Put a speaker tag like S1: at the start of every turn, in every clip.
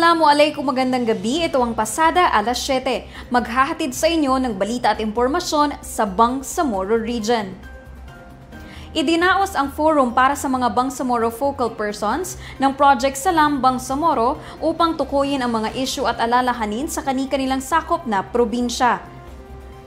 S1: Assalamualaikum, magandang gabi. Ito ang Pasada, alas 7. Maghahatid sa inyo ng balita at impormasyon sa Bangsamoro Region. Idinaos ang forum para sa mga Bangsamoro focal persons ng Project Salam Bangsamoro upang tukuyin ang mga issue at alalahanin sa kani-kanilang sakop na probinsya.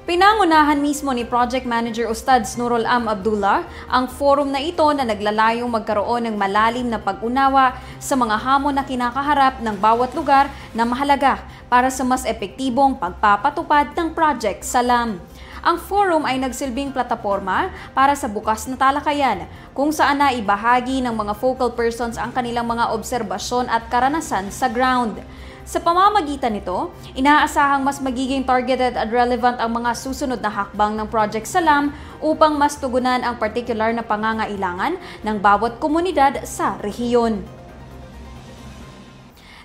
S1: Pinangunahan mismo ni Project Manager Ustads Nurul Am Abdullah ang forum na ito na naglalayong magkaroon ng malalim na pag-unawa sa mga hamon na kinakaharap ng bawat lugar na mahalaga para sa mas epektibong pagpapatupad ng Project Salam. Ang forum ay nagsilbing plataporma para sa bukas na talakayan kung saan na ibahagi ng mga focal persons ang kanilang mga obserbasyon at karanasan sa ground. Sa pamamagitan nito, inaasahang mas magiging targeted at relevant ang mga susunod na hakbang ng Project Salam upang mas tugunan ang partikular na pangangailangan ng bawat komunidad sa rehiyon.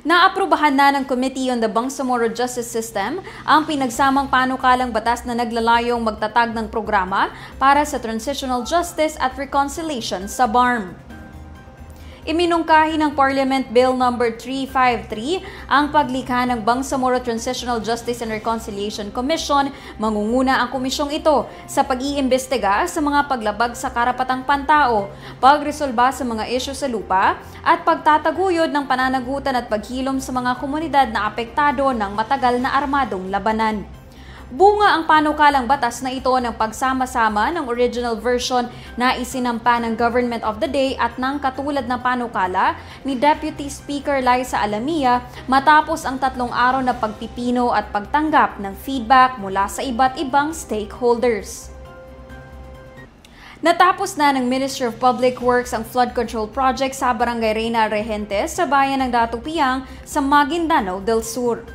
S1: Naaprubahan na ng Committee on the Bangsamoro Justice System ang pinagsamang panukalang batas na naglalayong magtatag ng programa para sa Transitional Justice at Reconciliation sa BARM. Iminungkahi ng Parliament Bill No. 353 ang paglikha ng Bangsamoro Transitional Justice and Reconciliation Commission. Mangunguna ang komisyong ito sa pag-iimbestiga sa mga paglabag sa karapatang pantao, pagresolba sa mga isyu sa lupa, at pagtataguyod ng pananagutan at paghilom sa mga komunidad na apektado ng matagal na armadong labanan. Bunga ang panukalang batas na ito ng pagsama-sama ng original version na isinampa ng Government of the Day at ng katulad na panukala ni Deputy Speaker Liza Alamia matapos ang 3 araw na pagpipino at pagtanggap ng feedback mula sa iba't ibang stakeholders. Natapos na ng Ministry of Public Works ang flood control project sa Barangay Reyna Regentes sa bayan ng Datupiang sa Maguindanao del Sur.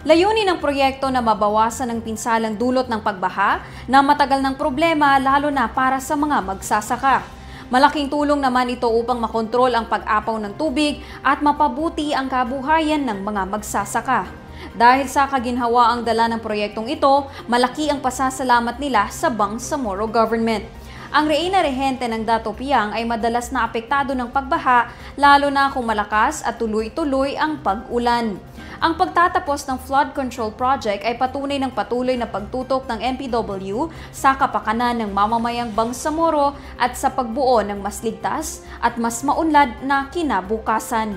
S1: Layunin ng proyekto na mabawasan ang pinsalang dulot ng pagbaha na matagal ng problema lalo na para sa mga magsasaka. Malaking tulong naman ito upang makontrol ang pag-apaw ng tubig at mapabuti ang kabuhayan ng mga magsasaka. Dahil sa kaginhawaang dala ng proyektong ito, malaki ang pasasalamat nila sa Bangsamoro Government. Ang Reyna Regente ng Datupiang ay madalas na apektado ng pagbaha lalo na kung malakas at tuloy-tuloy ang pag-ulan. Ang pagtatapos ng flood control project ay patunay ng patuloy na pagtutok ng MPW sa kapakanan ng mamamayang Bangsamoro at sa pagbuo ng mas ligtas at mas maunlad na kinabukasan.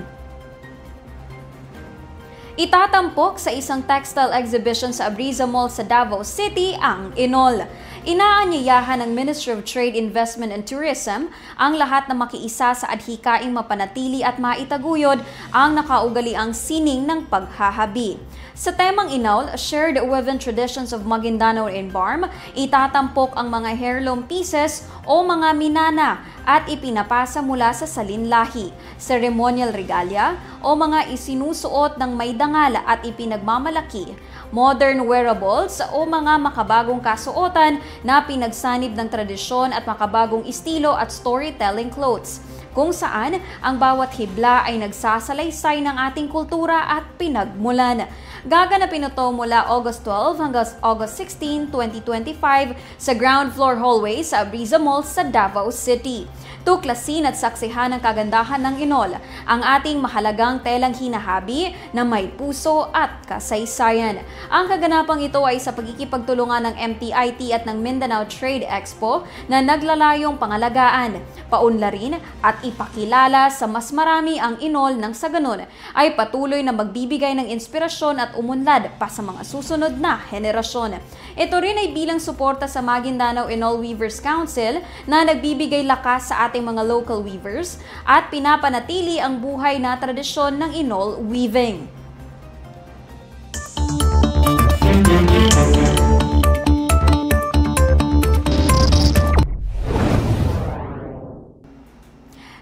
S1: Itatampok sa isang textile exhibition sa Abriza Mall sa Davao City ang Inol. Inaanyayahan ng Ministry of Trade, Investment and Tourism ang lahat na makiisa sa adhikaing mapanatili at maitaguyod ang nakaugaliang sining ng paghahabi. Sa temang Inol, Shared Woven Traditions of Maguindanao and BARM, itatampok ang mga heirloom pieces o mga minana at ipinapasa mula sa salinlahi, ceremonial regalia o mga isinusuot ng may dangal at ipinagmamalaki, modern wearables o mga makabagong kasuotan na pinagsanib ng tradisyon at makabagong estilo at storytelling clothes, kung saan ang bawat hibla ay nagsasalaysay ng ating kultura at pinagmulan. Gaganapin ito mula August 12 hanggang August 16, 2025 sa ground floor hallway sa Abriza Mall sa Davao City. Tuklasin at saksihan ang kagandahan ng Inol, ang ating mahalagang telang hinahabi na may puso at kasaysayan. Ang kaganapang ito ay sa pagkikipagtulungan ng MTIT at ng Mindanao Trade Expo na naglalayong pangalagaan, paunlarin at ipakilala sa mas marami ang Inol nang sa ganun ay patuloy na magbibigay ng inspirasyon at umunlad pa sa mga susunod na henerasyon. Ito rin ay bilang suporta sa Maguindanao Inol Weavers Council na nagbibigay lakas sa ating mga local weavers at pinapanatili ang buhay na tradisyon ng Inol weaving.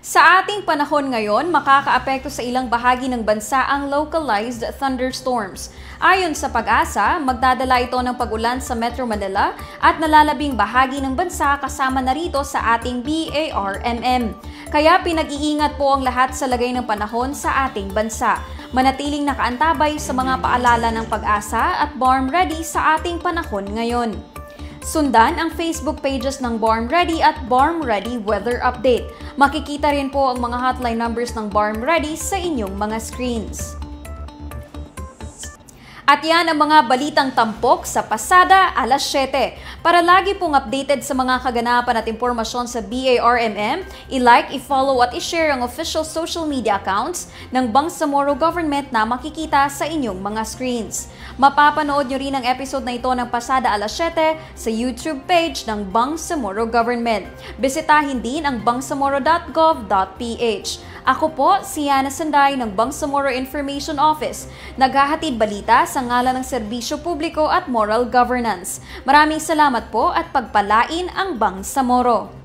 S1: Sa ating panahon ngayon, makakaapekto sa ilang bahagi ng bansa ang localized thunderstorms. Ayon sa Pag-asa, magdadala ito ng pag-ulan sa Metro Manila at nalalabing bahagi ng bansa kasama na rito sa ating BARMM. Kaya pinag-iingat po ang lahat sa lagay ng panahon sa ating bansa. Manatiling nakaantabay sa mga paalala ng Pag-asa at BARM Ready sa ating panahon ngayon. Sundan ang Facebook pages ng BARM Ready at BARM Ready Weather Update. Makikita rin po ang mga hotline numbers ng BARM Ready sa inyong mga screens. At yan ang mga balitang tampok sa pasada 7:00. Para lagi pong updated sa mga kaganapan at impormasyon sa BARMM, i-like, i-follow at i-share ang official social media accounts ng Bangsamoro Government na makikita sa inyong mga screens. Mapapanood nyo rin ang episode na ito ng pasada 7:00 sa YouTube page ng Bangsamoro Government. Bisitahin din ang bangsamoro.gov.ph. Ako po si Yana Sanday ng Bangsamoro Information Office, naghahatid balita sa ngalan ng serbisyo publiko at moral governance. Maraming salamat po at pagpalain ang Bangsamoro.